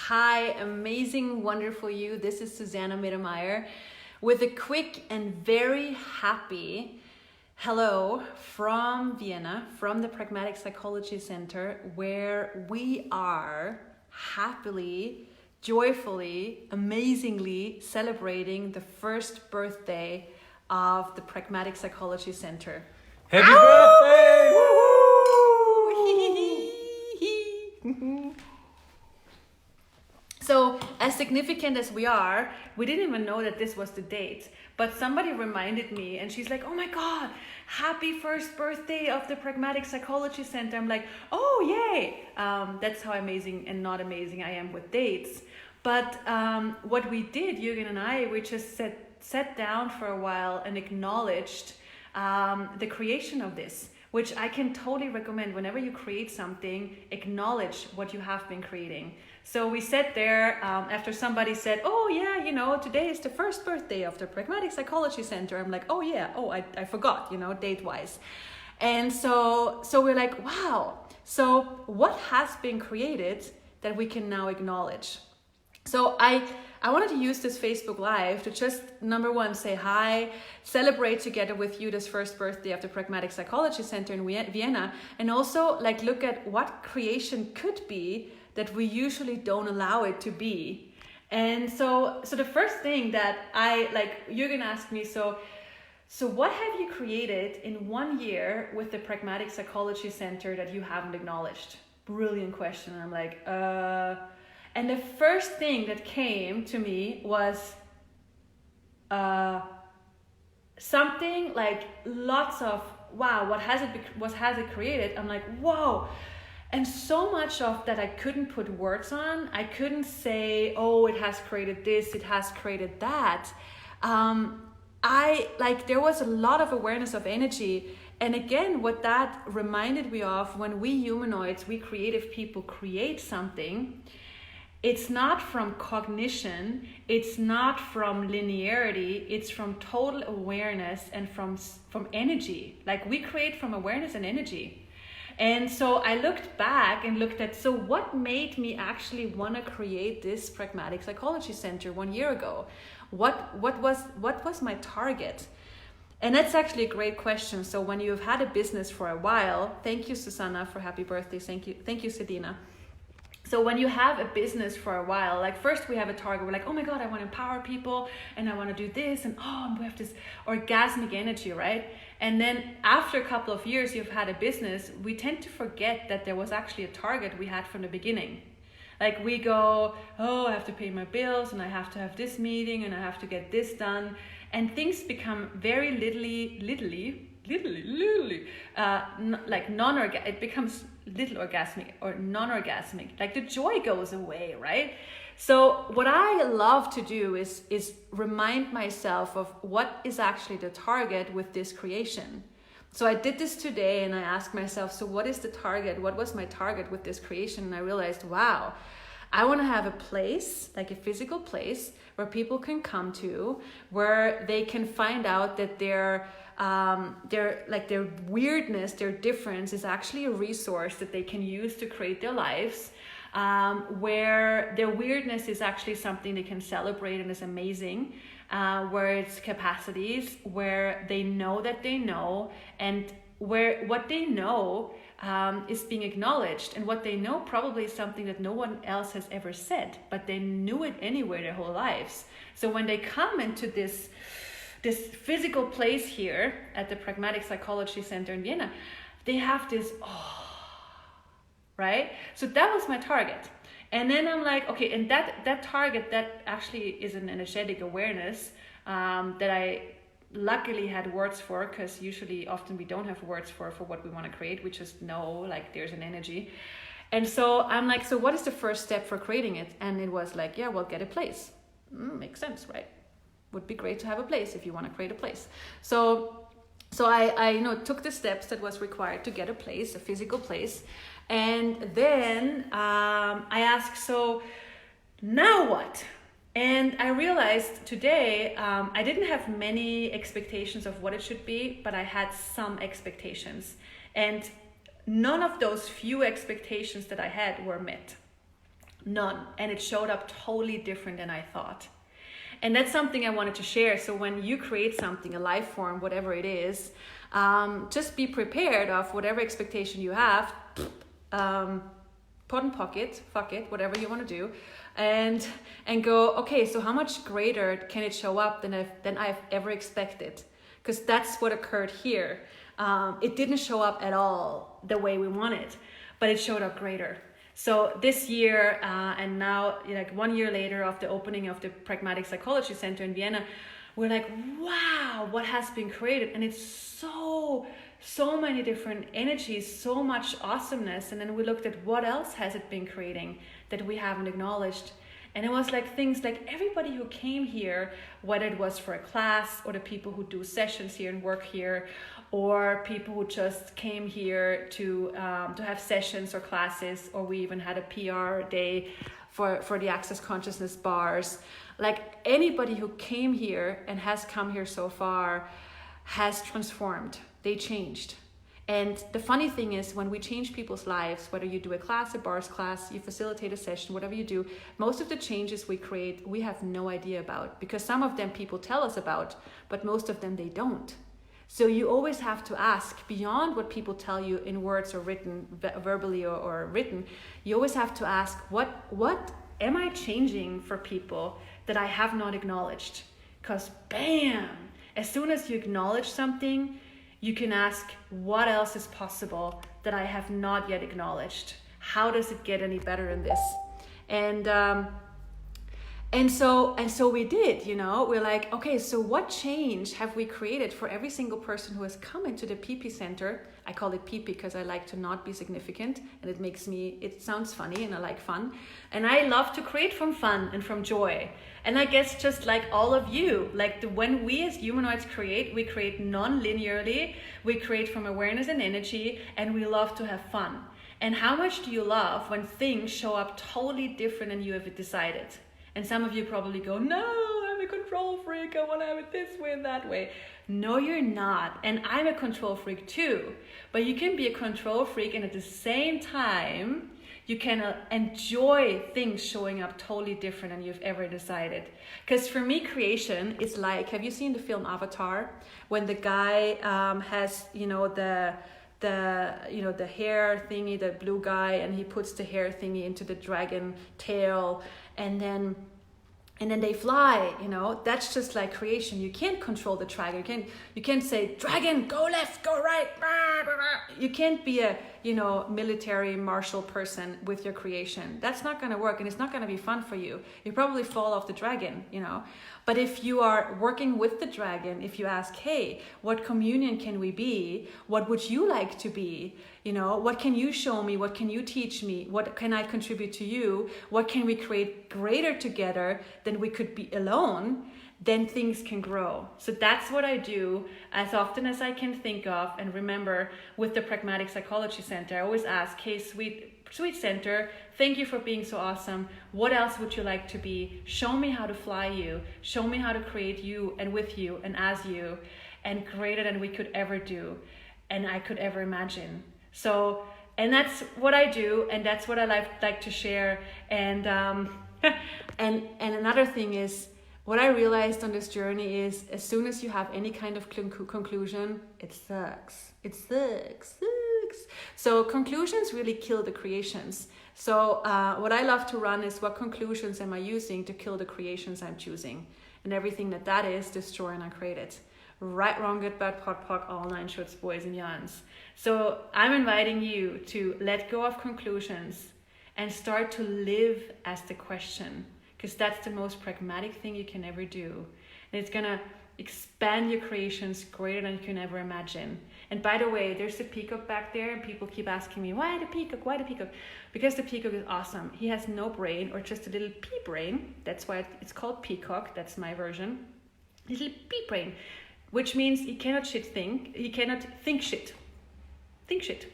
Hi, amazing, wonderful you. This is Susanna Mittermaier with a quick and very happy hello from Vienna, from the Pragmatic Psychology Center, where we are happily, joyfully, amazingly celebrating the first birthday of the Pragmatic Psychology Center. Happy birthday! Woo-hoo! So, as significant as we are, we didn't even know that this was the date. But somebody reminded me and she's like, oh my God, happy first birthday of the Pragmatic Psychology Center. I'm like, oh, yay. That's how amazing and not amazing I am with dates. But what we did, Jürgen and I, we just sat down for a while and acknowledged the creation of this, which I can totally recommend. Whenever you create something, acknowledge what you have been creating. So we sat there after somebody said, oh yeah, today is the first birthday of the Pragmatic Psychology Center. I'm like, oh yeah, I forgot, date-wise. And so we're like, wow. So what has been created that we can now acknowledge? So I wanted to use this Facebook Live to just, number one, say hi, celebrate together with you this first birthday of the Pragmatic Psychology Center in Vienna, and also look at what creation could be that we usually don't allow it to be. And so the first thing that Jürgen asked me, so what have you created in 1 year with the Pragmatic Psychology Center that you haven't acknowledged? Brilliant question. And I'm like, and the first thing that came to me was something like lots of, wow, what has it created? I'm like, whoa. And so much of that I couldn't put words on. I couldn't say, oh, it has created this, it has created that. There was a lot of awareness of energy. And again, what that reminded me of, when we humanoids, we creative people create something, it's not from cognition, it's not from linearity, it's from total awareness and from energy. We create from awareness and energy. And so I looked back and looked at, so what made me actually want to create this Pragmatic Psychology Center 1 year ago? What was my target? And that's actually a great question. So when you've had a business for a while, thank you, Susanna, for happy birthday. Thank you, Sedina. So when you have a business for a while, first we have a target, we're like, oh my God, I want to empower people and I want to do this, and we have this orgasmic energy, right? And then after a couple of years you've had a business, we tend to forget that there was actually a target we had from the beginning. We go, oh, I have to pay my bills and I have to have this meeting and I have to get this done. And things become very it becomes little orgasmic or non-orgasmic. The joy goes away, right? So what I love to do is remind myself of what is actually the target with this creation. So I did this today and I asked myself, so what is the target? What was my target with this creation? And I realized, wow, I want to have a place, a physical place where people can come to, where they can find out that their weirdness, their difference is actually a resource that they can use to create their lives, where their weirdness is actually something they can celebrate and is amazing, where it's capacities, where they know that they know, and where what they know is being acknowledged, and what they know probably is something that no one else has ever said, but they knew it anyway their whole lives. So when they come into this physical place here at the Pragmatic Psychology Center in Vienna, they have this, right? So that was my target. And then I'm like, okay, and that target, that actually is an energetic awareness that I luckily had words for, because often we don't have words for what we want to create. We just know there's an energy. And so I'm like, so what is the first step for creating it? And it was get a place. Makes sense, right? Would be great to have a place if you want to create a place. So I took the steps that was required to get a place, a physical place. And then I asked, so now what? And I realized today I didn't have many expectations of what it should be, but I had some expectations. And none of those few expectations that I had were met. None. And it showed up totally different than I thought. And that's something I wanted to share. So when you create something, a life form, whatever it is, just be prepared of whatever expectation you have, pot and pocket, fuck it, whatever you want to do, and go, okay, so how much greater can it show up than I've ever expected? Because that's what occurred here. It didn't show up at all the way we wanted, but it showed up greater. So this year, and now like 1 year later of the opening of the Pragmatic Psychology Center in Vienna, we're like, wow, what has been created? And it's so many different energies, so much awesomeness. And then we looked at what else has it been creating that we haven't acknowledged. And it was like things like everybody who came here, whether it was for a class or the people who do sessions here and work here, or people who just came here to have sessions or classes, or we even had a PR day for the Access Consciousness bars. Like anybody who came here and has come here so far has transformed. They changed. And the funny thing is, when we change people's lives, whether you do a class, a bars class, you facilitate a session, whatever you do, most of the changes we create, we have no idea about, because some of them people tell us about, but most of them they don't. So you always have to ask beyond what people tell you in words or written, verbally or written. You always have to ask, what am I changing for people that I have not acknowledged? Because bam, as soon as you acknowledge something, you can ask, what else is possible that I have not yet acknowledged? How does it get any better in this? And so we did, we're like, okay, so what change have we created for every single person who has come into the PP Center? I call it PP because I like to not be significant, and it sounds funny, and I like fun. And I love to create from fun and from joy. And I guess just like all of you, when we as humanoids create, we create non-linearly, we create from awareness and energy, and we love to have fun. And how much do you love when things show up totally different than you have decided? And some of you probably go, no, I'm a control freak. I want to have it this way and that way. No, you're not. And I'm a control freak too. But you can be a control freak, and at the same time, you can enjoy things showing up totally different than you've ever decided. Because for me, creation is like, have you seen the film Avatar? When the guy has, the hair thingy, the blue guy, and he puts the hair thingy into the dragon tail, and then they fly, that's just like creation. You can't control the dragon. You can't say, dragon, go left, go right. You can't be a, military martial person with your creation. That's not going to work, and it's not going to be fun for you. You probably fall off the dragon, But if you are working with the dragon, if you ask, hey, what communion can we be? What would you like to be? What can you show me? What can you teach me? What can I contribute to you? What can we create greater together than we could be alone? Then things can grow. So that's what I do as often as I can think of. And remember, with the Pragmatic Psychology Center, I always ask, hey, sweet center, thank you for being so awesome. What else would you like to be? Show me how to fly you. Show me how to create you and with you and as you, and greater than we could ever do and I could ever imagine. So, and that's what I do, and that's what I like to share. And and another thing is, what I realized on this journey is, as soon as you have any kind of conclusion, it sucks. It sucks. So conclusions really kill the creations. So what I love to run is, what conclusions am I using to kill the creations I'm choosing? And everything that is, destroy and uncreate it. Right, wrong, good, bad, pot, pock, all nine shorts, boys and yarns. So I'm inviting you to let go of conclusions and start to live as the question, because that's the most pragmatic thing you can ever do. And it's gonna expand your creations greater than you can ever imagine. And by the way, there's the peacock back there, and people keep asking me, why the peacock? Why the peacock? Because the peacock is awesome. He has no brain, or just a little pea brain. That's why it's called peacock. That's my version. Little pea brain, which means he cannot think. He cannot think shit. Think shit.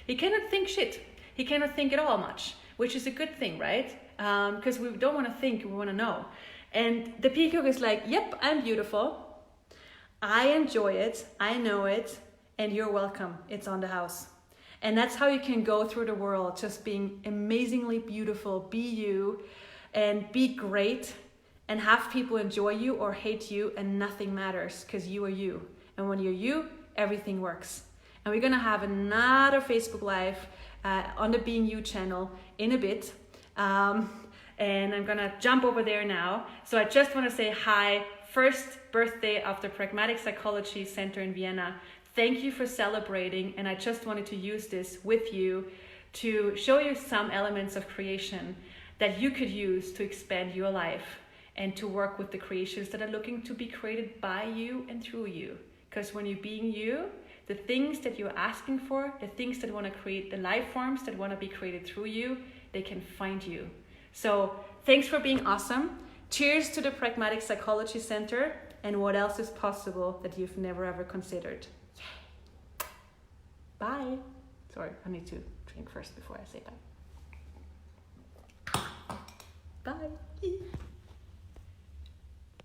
He cannot think shit. He cannot think at all much, which is a good thing, right? Because we don't want to think, we want to know. And the peacock is like, yep, I'm beautiful. I enjoy it. I know it. And you're welcome. It's on the house. And that's how you can go through the world, just being amazingly beautiful. Be you and be great and have people enjoy you or hate you, and nothing matters because you are you. And when you're you, everything works. And we're going to have another Facebook Live on the Being You channel in a bit. And I'm going to jump over there now. So I just want to say hi. First birthday of the Pragmatic Psychology Center in Vienna. Thank you for celebrating. And I just wanted to use this with you to show you some elements of creation that you could use to expand your life and to work with the creations that are looking to be created by you and through you. Because when you're being you, the things that you're asking for, the things that want to create, the life forms that want to be created through you, they can find you. So thanks for being awesome. Cheers to the Pragmatic Psychology Center and what else is possible that you've never ever considered. Yay. Bye. Sorry, I need to drink first before I say bye. Bye.